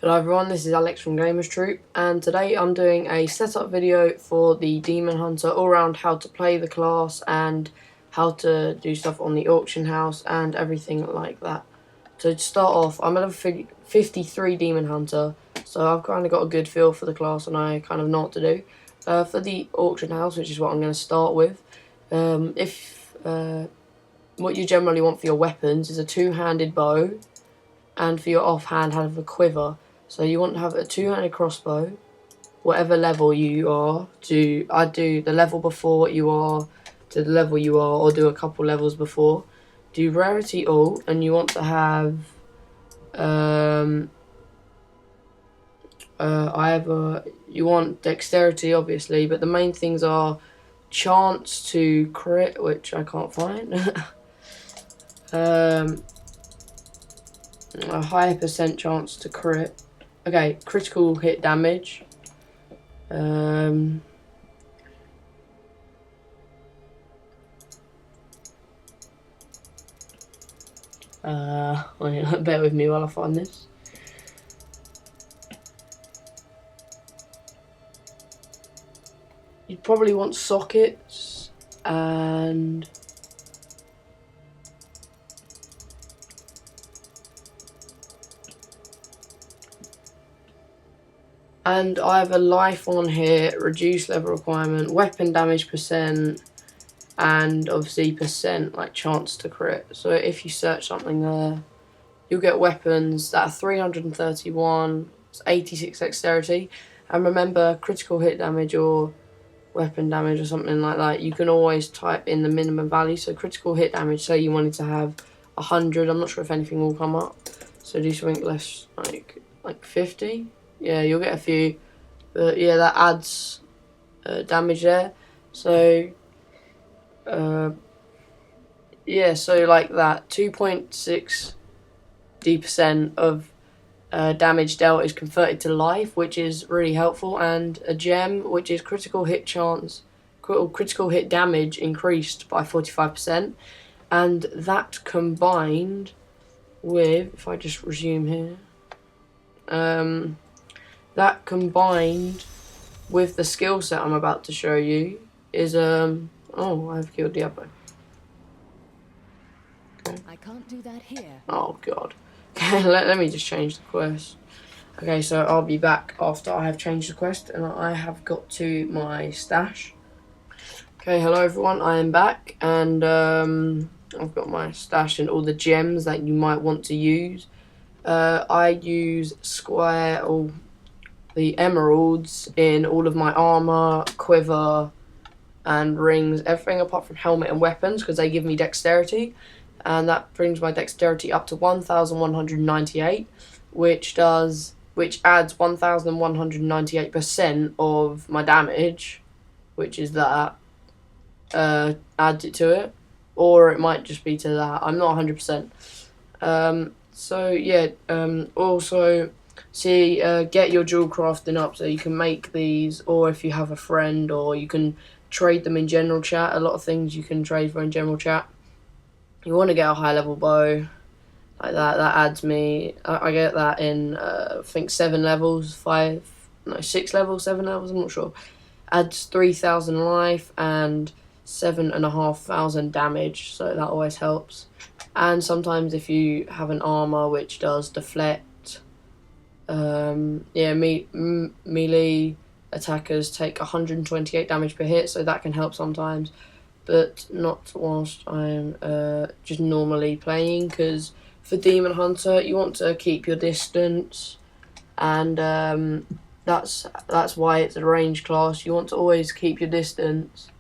Hello everyone, this is Alex from Gamers Troop, and today I'm doing a setup video for the Demon Hunter, all around how to play the class and how to do stuff on the auction house and everything like that. So to start off, I'm at a 53 Demon Hunter, so I've kind of got a good feel for the class and I kind of know what to do. For the auction house, which is what I'm going to start with, what you generally want for your weapons is a two-handed bow, and for your offhand have a quiver. So you want to have a two-handed crossbow, whatever level you are. I'd do the level before what you are to the level you are, or do a couple levels before. Do rarity all, and you want to have you want dexterity obviously, but the main things are chance to crit, which I can't find. A higher percent chance to crit. Okay, critical hit damage. Wait, bear with me while I find this. You'd probably want sockets and I have a life on here, reduced level requirement, weapon damage percent, and obviously percent like chance to crit. So if you search something there, you'll get weapons that are 331, it's 86 dexterity, and remember critical hit damage or weapon damage or something like that, you can always type in the minimum value. So critical hit damage, say you wanted to have 100, I'm not sure if anything will come up, so do something less, like 50. Yeah, you'll get a few, but yeah, that adds damage there. So yeah, so like that 2.6% of damage dealt is converted to life, which is really helpful, and a gem, which is critical hit chance, critical hit damage increased by 45%, and that combined with, if I just resume here, that combined with the skill set I'm about to show you is oh, I've killed Diablo. Okay. I can't do that here. Oh god. Okay, let me just change the quest. Okay, so I'll be back after I have changed the quest and I have got to my stash. Okay, hello everyone, I am back, and I've got my stash and all the gems that you might want to use. I use the emeralds in all of my armor, quiver, and rings, everything apart from helmet and weapons, because they give me dexterity, and that brings my dexterity up to 1,198, which adds 1,198% of my damage, which is that, adds it to it, or it might just be to that, I'm not 100%. So yeah, also see, get your jewel crafting up so you can make these, or if you have a friend, or you can trade them in general chat. A lot of things you can trade for in general chat. You want to get a high level bow like that. That adds me, I get that in I think 7 levels, 6 levels, 7 levels, I'm not sure. Adds 3,000 life and 7,500 damage, so that always helps. And sometimes if you have an armor which does deflect, melee attackers take 128 damage per hit, so that can help sometimes, but not whilst I'm just normally playing, because for Demon Hunter you want to keep your distance, and that's why it's a ranged class. You want to always keep your distance,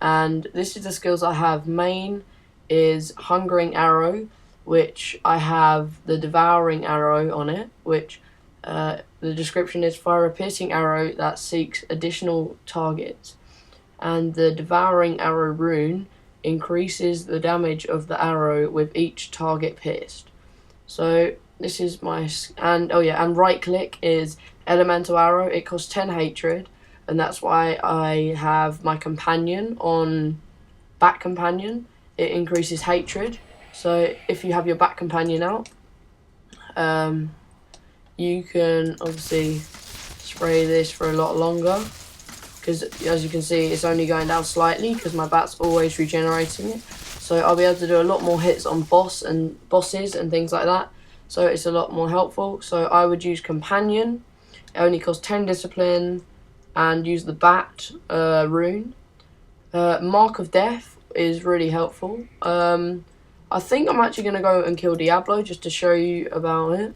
and this is the skills I have. Main is Hungering Arrow, which I have the Devouring Arrow on it, which the description is fire a piercing arrow that seeks additional targets, and the Devouring Arrow rune increases the damage of the arrow with each target pierced. So this is my, and right click is Elemental Arrow. It costs 10 hatred, and that's why I have my companion on Bat Companion. It increases hatred, so if you have your Bat Companion out, you can obviously spray this for a lot longer, because as you can see it's only going down slightly because my bat's always regenerating it. So I'll be able to do a lot more hits on bosses and things like that. So it's a lot more helpful. So I would use Companion. It only costs 10 discipline, and use the Bat rune. Mark of Death is really helpful. I think I'm actually gonna go and kill Diablo just to show you about it.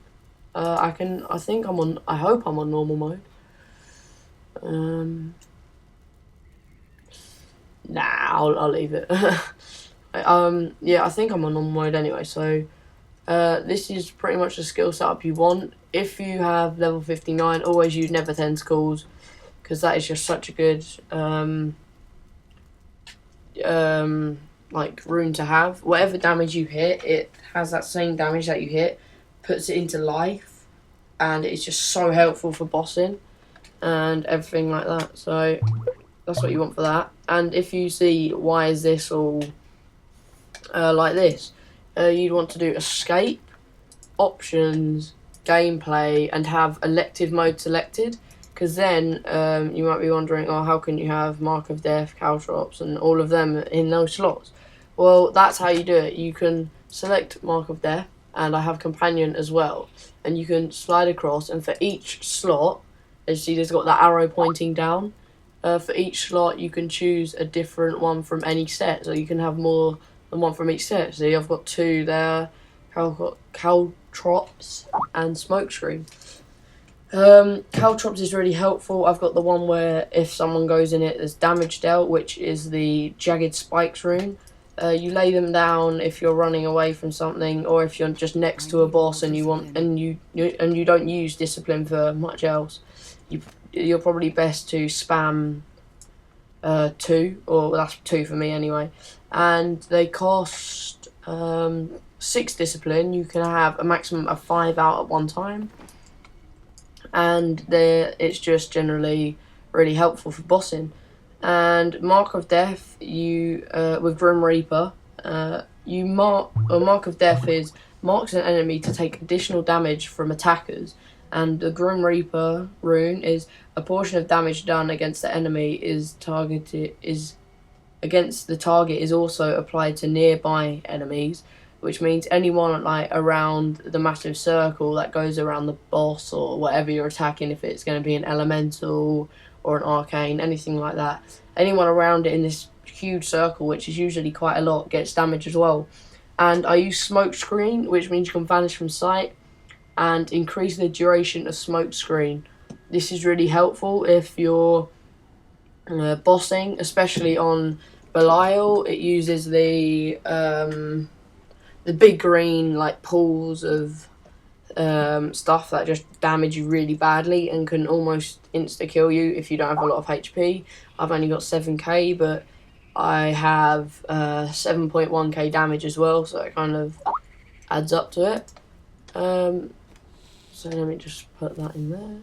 I hope I'm on normal mode. Nah, I'll leave it. Yeah, I think I'm on normal mode anyway. So this is pretty much the skill setup you want. If you have level 59, always use Never Tentacles, because that is just such a good like rune to have. Whatever damage you hit, it has that same damage that you hit, puts it into life, and it's just so helpful for bossing and everything like that. So that's what you want for that. And if you see why is this all like this, you'd want to do escape, options, gameplay, and have elective mode selected, because then you might be wondering, oh, how can you have Mark of Death, Caltrops, and all of them in those slots? Well, that's how you do it. You can select Mark of Death, and I have Companion as well, and you can slide across, and for each slot, as you see there's got that arrow pointing down, for each slot you can choose a different one from any set, so you can have more than one from each set. So I've got two there, Caltrops and Smokescreen. Caltrops is really helpful. I've got the one where if someone goes in it, there's damage dealt, which is the Jagged Spikes rune. You lay them down if you're running away from something, or if you're just next to a boss and you don't use discipline for much else. You're probably best to spam 2, or that's 2 for me anyway. And they cost 6 discipline. You can have a maximum of 5 out at one time, and it's just generally really helpful for bossing. And Mark of Death, with Grim Reaper, Mark of Death marks an enemy to take additional damage from attackers, and the Grim Reaper rune is a portion of damage done against the enemy against the target is also applied to nearby enemies, which means anyone like around the massive circle that goes around the boss or whatever you're attacking, if it's going to be an elemental or an arcane, anything like that, anyone around it in this huge circle, which is usually quite a lot, gets damage as well. And I use Smokescreen, which means you can vanish from sight and increase the duration of Smokescreen. This is really helpful if you're bossing, especially on Belial. It uses the big green like pools of stuff that just damage you really badly and can almost insta kill you if you don't have a lot of HP. I've only got 7k, but I have 7.1k damage as well, so it kind of adds up to it. So let me just put that in there.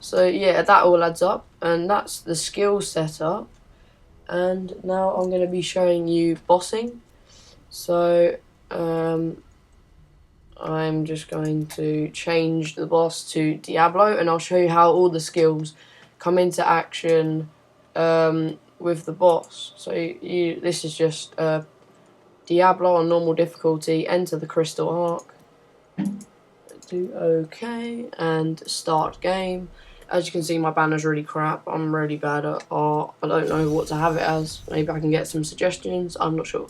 So yeah, that all adds up, and that's the skill setup. And now I'm going to be showing you bossing. So I'm just going to change the boss to Diablo, and I'll show you how all the skills come into action with the boss. So this is just Diablo on normal difficulty, enter the crystal arc, do OK, and start game. As you can see, my banner's really crap. I'm really bad at art. I don't know what to have it as. Maybe I can get some suggestions. I'm not sure.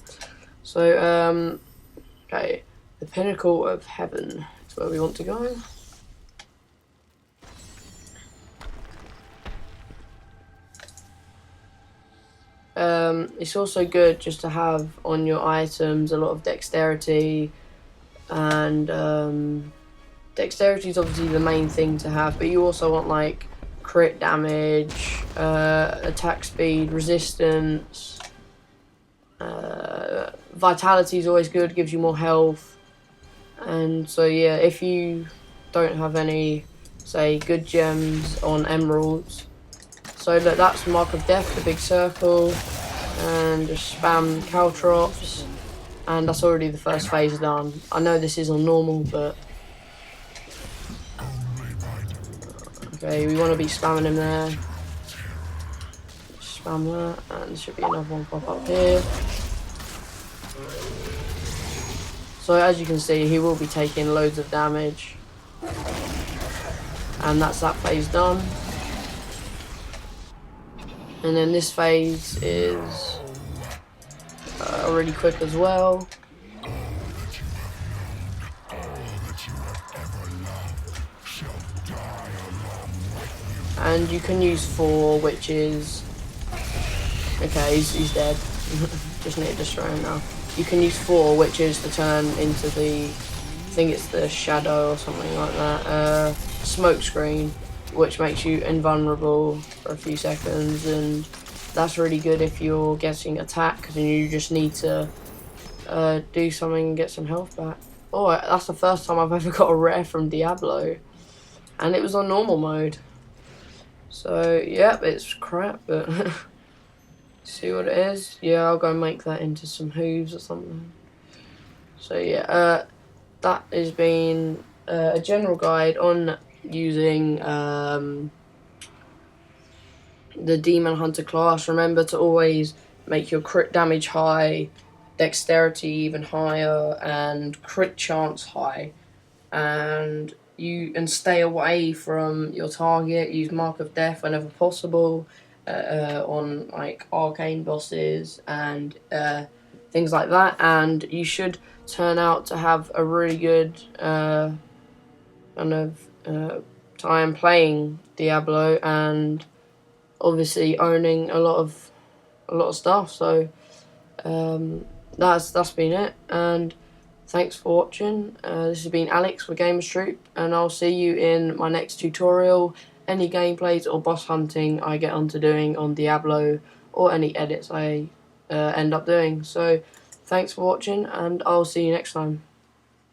So, okay, the Pinnacle of Heaven is where we want to go. It's also good just to have on your items a lot of dexterity, and dexterity is obviously the main thing to have, but you also want like crit damage, attack speed, resistance. Vitality is always good, gives you more health. And so yeah, if you don't have any, say, good gems on emeralds, so look, that's Mark of Death, the big circle, and just spam Caltrops, and that's already the first phase done. I know this is on normal, but Okay, we want to be spamming him there. Spam that, and there should be another one pop up here. So as you can see, he will be taking loads of damage. And that's that phase done. And then this phase is really quick as well. And you can use 4, which is... Okay, he's dead. Just need to destroy him now. You can use 4, which is to turn into the... I think it's the shadow or something like that. Smoke screen, which makes you invulnerable for a few seconds. And that's really good if you're getting attacked and you just need to do something and get some health back. Oh, that's the first time I've ever got a rare from Diablo. And it was on normal mode. So, yep, it's crap, but see what it is. Yeah, I'll go make that into some hooves or something. So, yeah, that has been a general guide on using the Demon Hunter class. Remember to always make your crit damage high, dexterity even higher, and crit chance high. And stay away from your target. Use Mark of Death whenever possible on like arcane bosses and things like that. And you should turn out to have a really good kind of time playing Diablo and obviously owning a lot of stuff. So that's been it, and thanks for watching. This has been Alex with Gamers Troop, and I'll see you in my next tutorial. Any gameplays or boss hunting I get onto doing on Diablo, or any edits I end up doing. So thanks for watching, and I'll see you next time.